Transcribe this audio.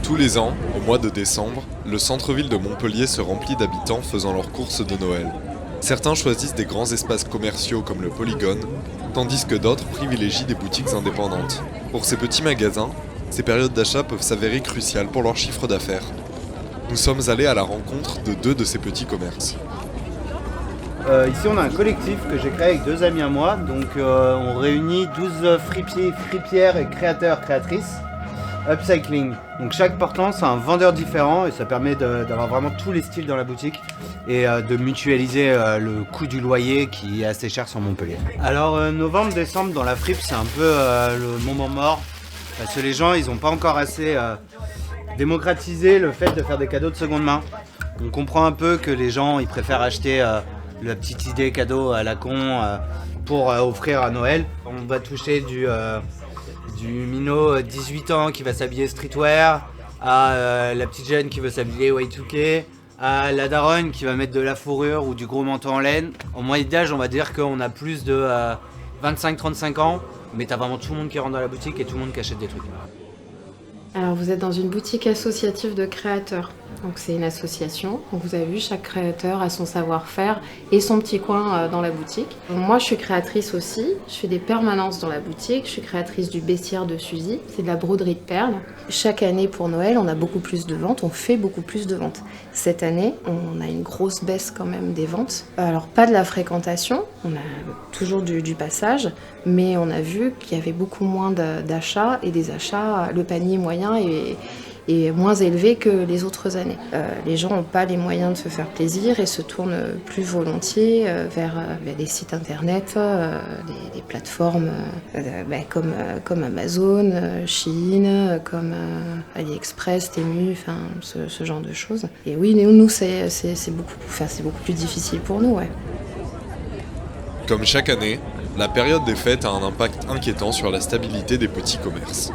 Tous les ans, au mois de décembre, le centre-ville de Montpellier se remplit d'habitants faisant leurs courses de Noël. Certains choisissent des grands espaces commerciaux comme le Polygone, tandis que d'autres privilégient des boutiques indépendantes. Pour ces petits magasins, ces périodes d'achat peuvent s'avérer cruciales pour leur chiffre d'affaires. Nous sommes allés à la rencontre de deux de ces petits commerces. Ici on a un collectif que j'ai créé avec deux amis à moi, donc on réunit 12 fripières et créateurs-créatrices upcycling. Donc chaque portant c'est un vendeur différent et ça permet d'avoir vraiment tous les styles dans la boutique et de mutualiser le coût du loyer qui est assez cher sur Montpellier. Alors novembre-décembre dans la fripe c'est un peu le moment mort parce que les gens ils n'ont pas encore assez démocratisé le fait de faire des cadeaux de seconde main. On comprend un peu que les gens ils préfèrent acheter la petite idée cadeau à la con pour offrir à Noël. On va toucher du minot 18 ans qui va s'habiller streetwear, à la petite jeune qui veut s'habiller Y2K, à la daronne qui va mettre de la fourrure ou du gros manteau en laine. En moyenne d'âge, on va dire qu'on a plus de 25-35 ans, mais t'as vraiment tout le monde qui rentre dans la boutique et tout le monde qui achète des trucs. Alors vous êtes dans une boutique associative de créateurs. Donc c'est une association. Donc vous avez vu, chaque créateur a son savoir-faire et son petit coin dans la boutique. Moi je suis créatrice aussi. Je fais des permanences dans la boutique. Je suis créatrice du bestiaire de Suzy. C'est de la broderie de perles. Chaque année pour Noël, on a beaucoup plus de ventes. On fait beaucoup plus de ventes. Cette année, on a une grosse baisse quand même des ventes. Alors pas de la fréquentation. On a toujours du passage. Mais on a vu qu'il y avait beaucoup moins d'achats et des achats, le panier moyen est moins élevé que les autres années. Les gens n'ont pas les moyens de se faire plaisir et se tournent plus volontiers vers des sites internet, des plateformes comme Amazon, Shein, comme AliExpress, Temu, enfin ce genre de choses. Et oui, nous c'est beaucoup plus difficile pour nous, ouais. Comme chaque année, la période des fêtes a un impact inquiétant sur la stabilité des petits commerces.